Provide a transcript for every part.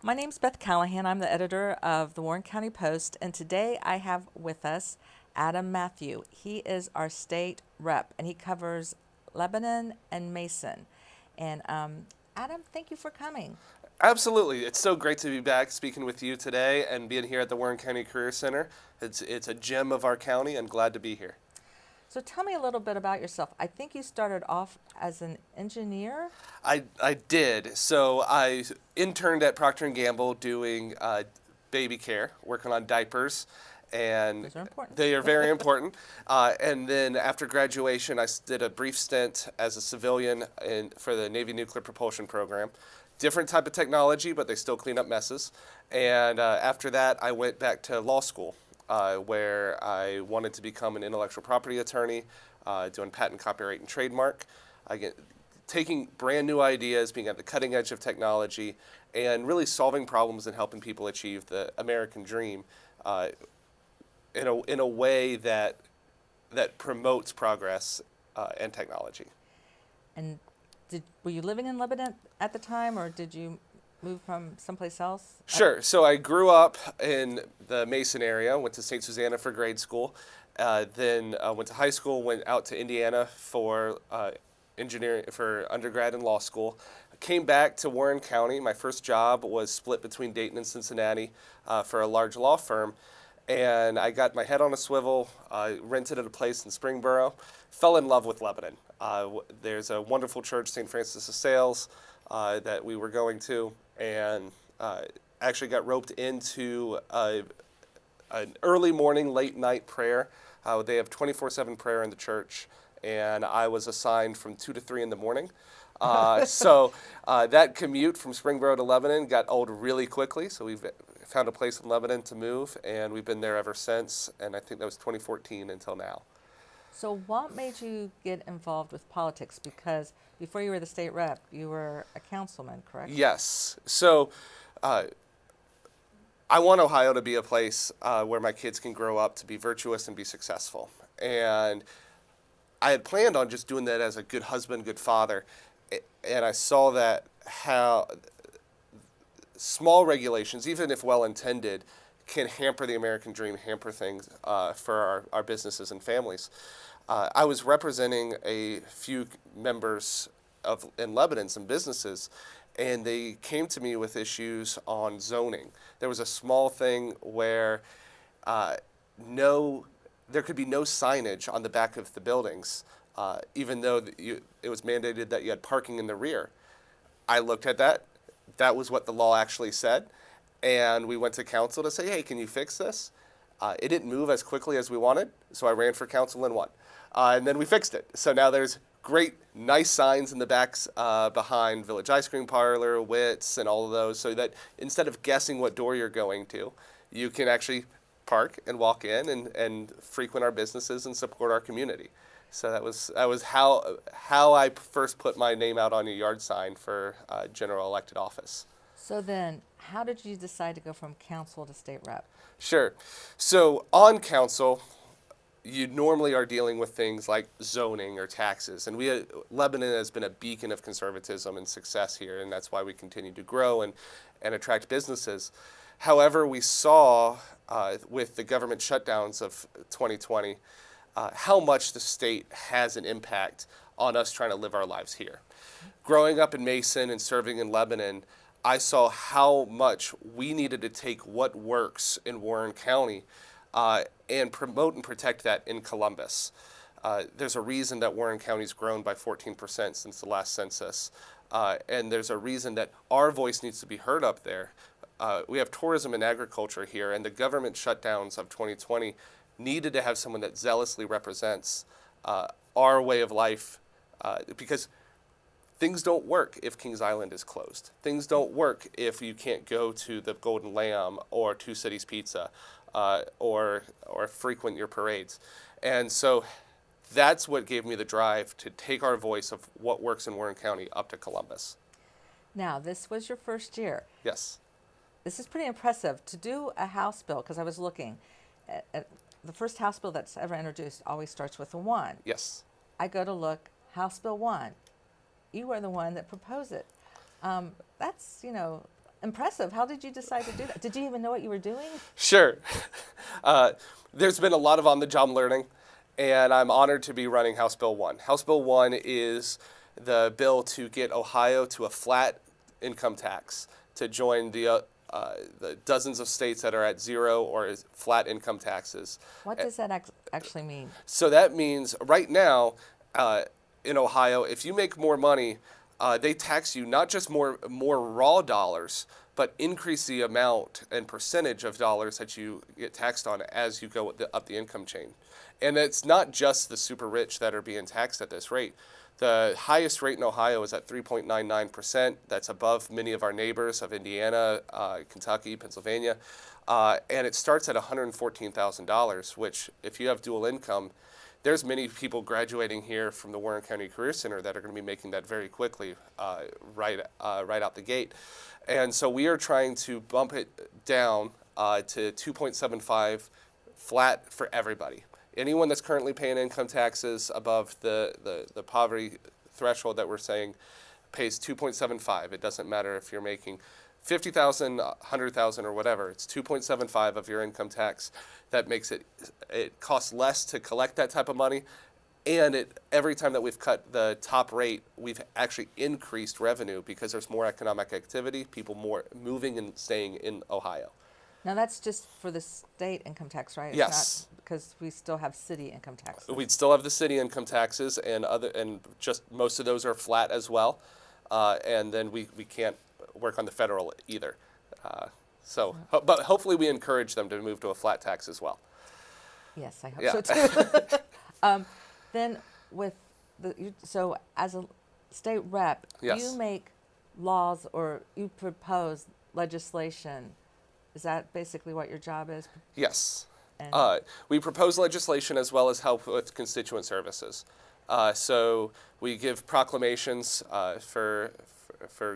My name's Beth Callahan. I'm the editor of the Warren County Post, and today I have with us Adam Mathew. He is our state rep, and he covers Lebanon and Mason. And Adam, thank you for coming. Absolutely. It's so great to be back speaking with you today and being here at the Warren County Career Center. It's a gem of our county. I'm glad to be here. So tell me a little bit about yourself. I think you started off as an engineer. I did. So I interned at Procter & Gamble doing baby care, working on diapers. And Those are important. they are very important. And then after graduation, did a brief stint as a civilian for the Navy Nuclear Propulsion Program. Different type of technology, but they still clean up messes. And after that, I went back to law school, where I wanted to become an intellectual property attorney, doing patent, copyright, and trademark. Taking brand new ideas, being at the cutting edge of technology, and really solving problems and helping people achieve the American dream in a way that promotes progress and technology. And were you living in Lebanon at the time, or did you move from someplace else? Sure. So I grew up in the Mason area, went to St. Susanna for grade school, then went to high school, went out to Indiana for engineering, for undergrad and law school. Came back to Warren County. My first job was split between Dayton and Cincinnati for a large law firm. And I got my head on a swivel, rented at a place in Springboro, fell in love with Lebanon. There's a wonderful church, St. Francis of Sales, that we were going to, and actually got roped into an early morning, late night prayer. They have 24/7 prayer in the church, and I was assigned from 2 to 3 in the morning. So that commute from Springboro to Lebanon got old really quickly, so we've found a place in Lebanon to move, and we've been there ever since, and I think that was 2014 until now. So what made you get involved with politics? Because before you were the state rep, you were a councilman, correct? Yes. So I want Ohio to be a place where my kids can grow up to be virtuous and be successful. And I had planned on just doing that as a good husband, good father, and I saw that how small regulations, even if well-intended, can hamper the American dream, hamper things for our businesses and families. I was representing a few members in Lebanon, some businesses, and they came to me with issues on zoning. There was a small thing where there could be no signage on the back of the buildings, even though it was mandated that you had parking in the rear. I looked at that. That was what the law actually said. And we went to council to say, hey, can you fix this? It didn't move as quickly as we wanted, so I ran for council and won. And then we fixed it. So now there's great, nice signs in the backs behind Village Ice Cream Parlor, Wits, and all of those, so that instead of guessing what door you're going to, you can actually park and walk in and frequent our businesses and support our community. So that was how I first put my name out on a yard sign for general elected office. So then, how did you decide to go from council to state rep? Sure. So on council, you normally are dealing with things like zoning or taxes, and Lebanon has been a beacon of conservatism and success here, and that's why we continue to grow and attract businesses. However, we saw with the government shutdowns of 2020 how much the state has an impact on us trying to live our lives here. Growing up in Mason and serving in Lebanon, I saw how much we needed to take what works in Warren County and promote and protect that in Columbus. There's a reason that Warren County's grown by 14% since the last census, and there's a reason that our voice needs to be heard up there. We have tourism and agriculture here, and the government shutdowns of 2020 needed to have someone that zealously represents our way of life, because things don't work if Kings Island is closed. Things don't work if you can't go to the Golden Lamb or Two Cities Pizza or frequent your parades. And so that's what gave me the drive to take our voice of what works in Warren County up to Columbus. Now, this was your first year. Yes. This is pretty impressive to do a House bill, because I was looking at the first House bill that's ever introduced always starts with a 1. Yes. I go to look, House Bill 1. You are the one that proposed it. That's, impressive. How did you decide to do that? Did you even know what you were doing? Sure. Uh, there's been a lot of on-the-job learning, and I'm honored to be running House Bill 1. House Bill 1 is the bill to get Ohio to a flat income tax, to join the dozens of states that are at zero or flat income taxes. What does that actually mean? So that means right now in Ohio, if you make more money, they tax you not just more raw dollars, but increase the amount and percentage of dollars that you get taxed on as you go up the income chain. And it's not just the super rich that are being taxed at this rate. The highest rate in Ohio is at 3.99%. That's above many of our neighbors of Indiana, Kentucky, Pennsylvania. And it starts at $114,000, which if you have dual income, there's many people graduating here from the Warren County Career Center that are going to be making that very quickly, right out the gate. And so we are trying to bump it down to 2.75 flat for everybody. Anyone that's currently paying income taxes above the poverty threshold that we're saying pays 2.75. It doesn't matter if you're making 50,000, 100,000, or whatever. It's 2.75 of your income tax. That makes it costs less to collect that type of money, and every time that we've cut the top rate, we've actually increased revenue because there's more economic activity, people more moving and staying in Ohio. Now that's just for the state income tax, right? It's Yes. not, because we still have city income taxes. We'd still have the city income taxes, and just most of those are flat as well, and then we can't work on the federal either. But hopefully we encourage them to move to a flat tax as well. Yes, I hope Yeah. so too. Then so as a state rep, Yes. you make laws or you propose legislation. Is that basically what your job is? Yes. And- We propose legislation as well as help with constituent services. So we give proclamations for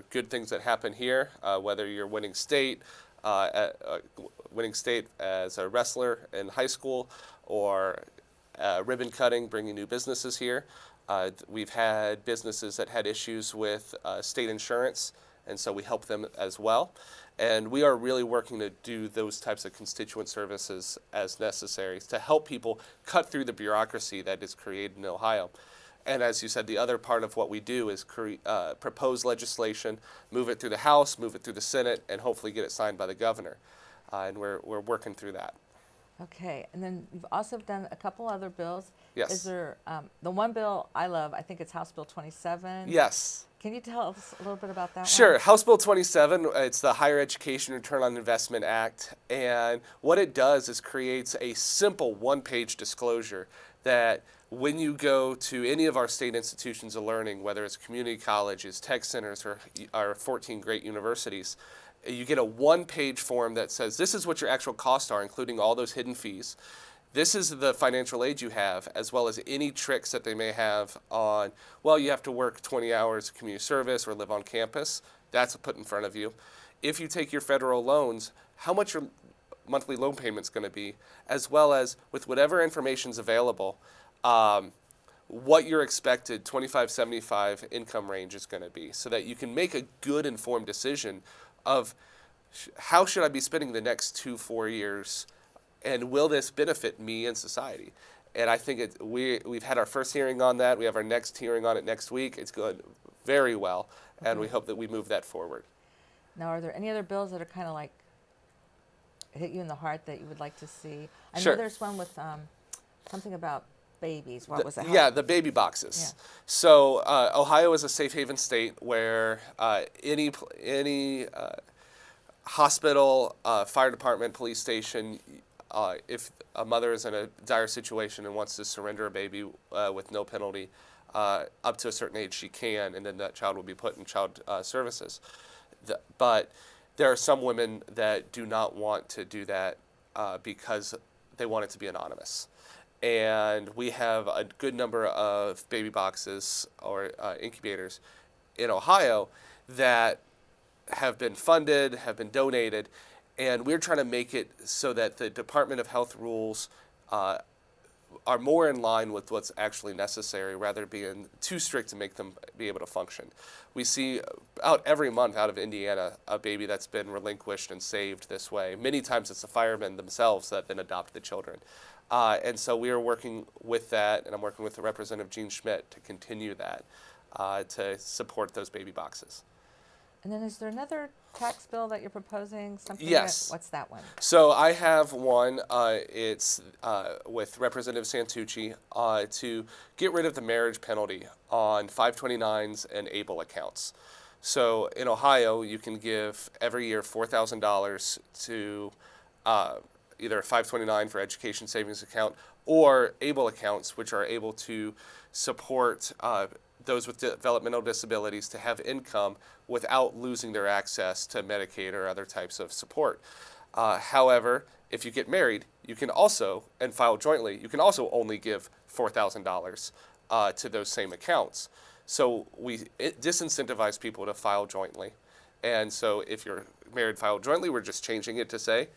good things that happen here, whether you're winning state as a wrestler in high school, or ribbon cutting, bringing new businesses here. We've had businesses that had issues with state insurance, and so we help them as well. And we are really working to do those types of constituent services as necessary to help people cut through the bureaucracy that is created in Ohio. And as you said, the other part of what we do is propose legislation, move it through the House, move it through the Senate, and hopefully get it signed by the governor. And we're working through that. Okay, and then you've also done a couple other bills. Yes. Is there the one bill I love? I think it's House Bill 27. Yes. Can you tell us a little bit about that Sure. one? House Bill 27, it's the Higher Education Return on Investment Act. And what it does is creates a simple one-page disclosure that when you go to any of our state institutions of learning, whether it's community colleges, tech centers, or our 14 great universities, you get a one-page form that says this is what your actual costs are, including all those hidden fees. This is the financial aid you have, as well as any tricks that they may have on, well, you have to work 20 hours of community service or live on campus. That's put in front of you. If you take your federal loans, how much your monthly loan payment's going to be, as well as with whatever information's available, what your expected 25-75 income range is going to be, so that you can make a good informed decision of how should I be spending the next 2-4 years, and will this benefit me and society? And I think we've had our first hearing on that. We have our next hearing on it next week. It's going very well, and we hope that we move that forward. Now, are there any other bills that are kind of like hit you in the heart that you would like to see? I Sure. know there's one with something about babies. What was it? Yeah, the baby boxes. Yeah. So Ohio is a safe haven state where any hospital, fire department, police station, if a mother is in a dire situation and wants to surrender a baby with no penalty, up to a certain age she can, and then that child will be put in child services. But there are some women that do not want to do that because they want it to be anonymous. And we have a good number of baby boxes or incubators in Ohio that have been funded, have been donated, and we're trying to make it so that the Department of Health rules are more in line with what's actually necessary rather than being too strict to make them be able to function. We see out every month out of Indiana a baby that's been relinquished and saved this way. Many times it's the firemen themselves that then adopt the children. And so we are working with that, and I'm working with the Representative Gene Schmidt to continue that, to support those baby boxes. And then is there another tax bill that you're proposing? Something Yes. What's that one? So I have one. It's with Representative Santucci to get rid of the marriage penalty on 529s and ABLE accounts. So in Ohio, you can give every year $4,000 to either a 529 for education savings account or ABLE accounts, which are able to support those with developmental disabilities to have income without losing their access to Medicaid or other types of support. However, if you get married, you can also, and file jointly, you can also only give $4,000 to those same accounts. So it disincentivize people to file jointly. And so if you're married, file jointly, we're just changing it to say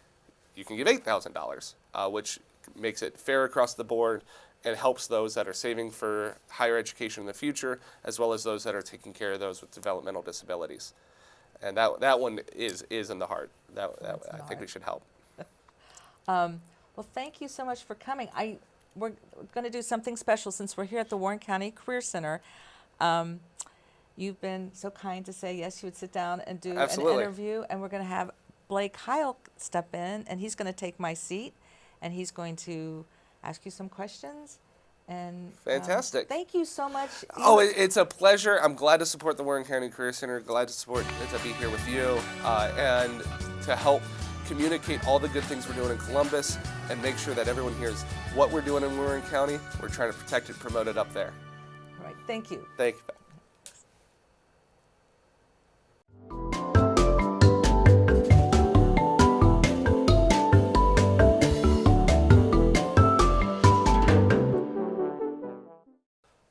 you can give $8,000, which makes it fair across the board and helps those that are saving for higher education in the future, as well as those that are taking care of those with developmental disabilities. And that one is in the heart. That I think we should help. Well, thank you so much for coming. We're going to do something special since we're here at the Warren County Career Center. You've been so kind to say yes, you would sit down and do Absolutely. an interview, and we're going to have Blake Heil step in, and he's going to take my seat, and he's going to ask you some questions. And Fantastic. Thank you so much. Oh, it's a pleasure. I'm glad to support the Warren County Career Center. Glad to be here with you and to help communicate all the good things we're doing in Columbus and make sure that everyone hears what we're doing in Warren County. We're trying to protect and promote it up there. All right. Thank you. Thank you, Beth.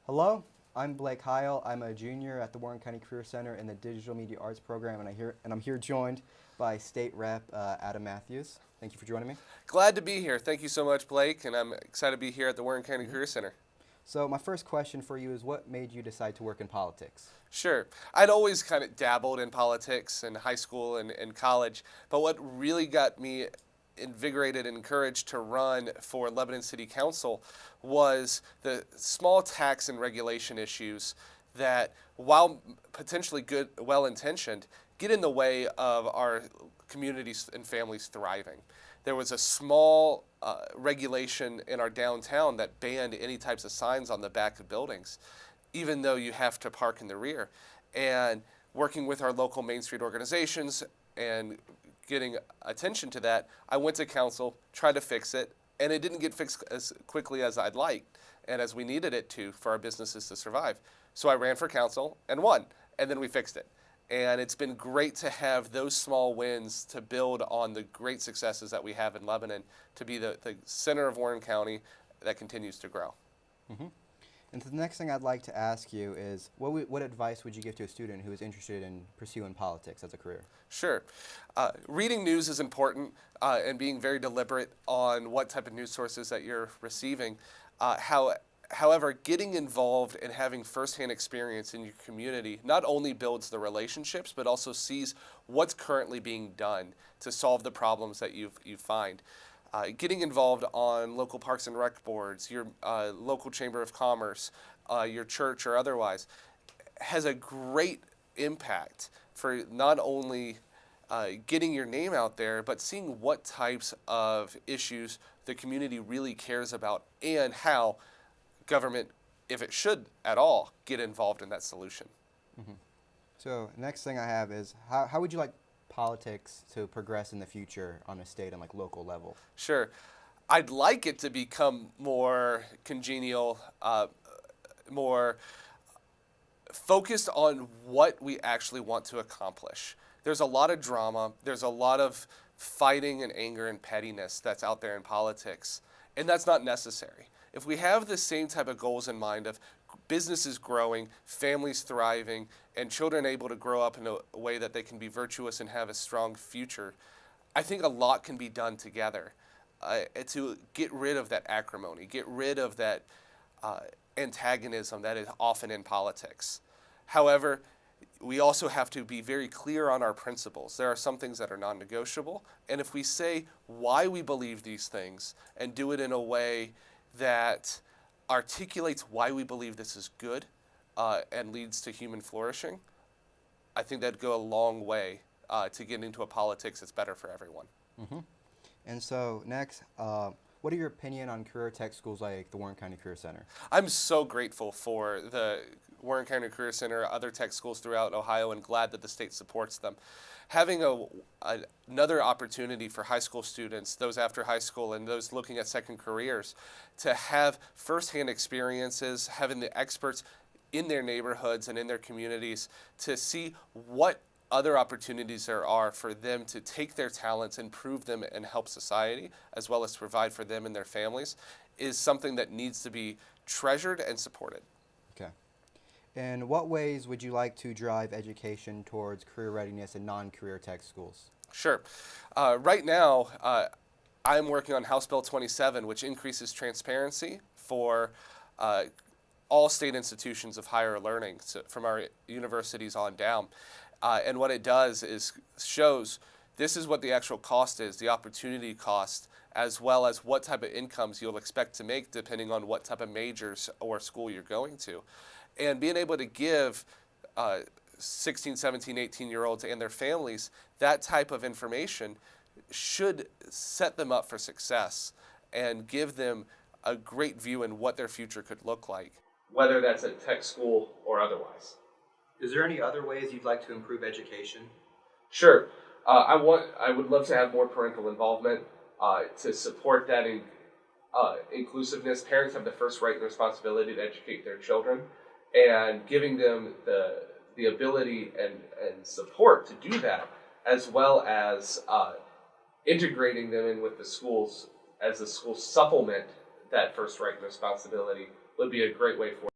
Hello, I'm Blake Heil. I'm a junior at the Warren County Career Center in the Digital Media Arts program, and I'm here joined by State Rep Adam Mathews. Thank you for joining me. Glad to be here. Thank you so much, Blake, and I'm excited to be here at the Warren County Career Center. So my first question for you is, what made you decide to work in politics? Sure. I'd always kind of dabbled in politics in high school and college, but what really got me invigorated and encouraged to run for Lebanon City Council was the small tax and regulation issues that, while potentially good, well-intentioned, get in the way of our communities and families thriving. There was a small regulation in our downtown that banned any types of signs on the back of buildings, even though you have to park in the rear. And working with our local Main Street organizations and getting attention to that, I went to council, tried to fix it, and it didn't get fixed as quickly as I'd liked and as we needed it to for our businesses to survive. So I ran for council and won, and then we fixed it. And it's been great to have those small wins to build on the great successes that we have in Lebanon to be the center of Warren County that continues to grow. Mm-hmm. And so the next thing I'd like to ask you is, what advice would you give to a student who is interested in pursuing politics as a career? Sure. Reading news is important and being very deliberate on what type of news sources that you're receiving. However, getting involved and having firsthand experience in your community not only builds the relationships, but also sees what's currently being done to solve the problems that you find. Getting involved on local parks and rec boards, your local chamber of commerce, your church or otherwise, has a great impact for not only getting your name out there, but seeing what types of issues the community really cares about and how government, if it should at all, get involved in that solution. Mm-hmm. So next thing I have is, how would you like politics to progress in the future on a state and local level? Sure. I'd like it to become more congenial, more focused on what we actually want to accomplish. There's a lot of drama. There's a lot of fighting and anger and pettiness that's out there in politics, and that's not necessary. If we have the same type of goals in mind of businesses growing, families thriving, and children able to grow up in a way that they can be virtuous and have a strong future, I think a lot can be done together. to get rid of that acrimony, get rid of that antagonism that is often in politics. However, we also have to be very clear on our principles. There are some things that are non-negotiable, and if we say why we believe these things and do it in a way that articulates why we believe this is good and leads to human flourishing, I think that'd go a long way to get into a politics that's better for everyone. Mm-hmm. And so next, what are your opinion on career tech schools like the Warren County Career Center? I'm so grateful for the Warren County Career Center, other tech schools throughout Ohio, and glad that the state supports them. Having another opportunity for high school students, those after high school and those looking at second careers, to have firsthand experiences, having the experts in their neighborhoods and in their communities to see what other opportunities there are for them to take their talents, improve them, and help society, as well as provide for them and their families, is something that needs to be treasured and supported. Okay. In what ways would you like to drive education towards career readiness in non-career tech schools? Sure. Right now, I'm working on House Bill 27, which increases transparency for all state institutions of higher learning, so from our universities on down. And what it does is shows this is what the actual cost is, the opportunity cost, as well as what type of incomes you'll expect to make depending on what type of majors or school you're going to. And being able to give 16, 17, 18-year-olds and their families that type of information should set them up for success and give them a great view in what their future could look like, whether that's at tech school or otherwise. Is there any other ways you'd like to improve education? Sure. I would love to have more parental involvement to support that inclusiveness. Parents have the first right and responsibility to educate their children, and giving them the ability and support to do that, as well as integrating them in with the schools as the schools supplement that first right and responsibility, would be a great way for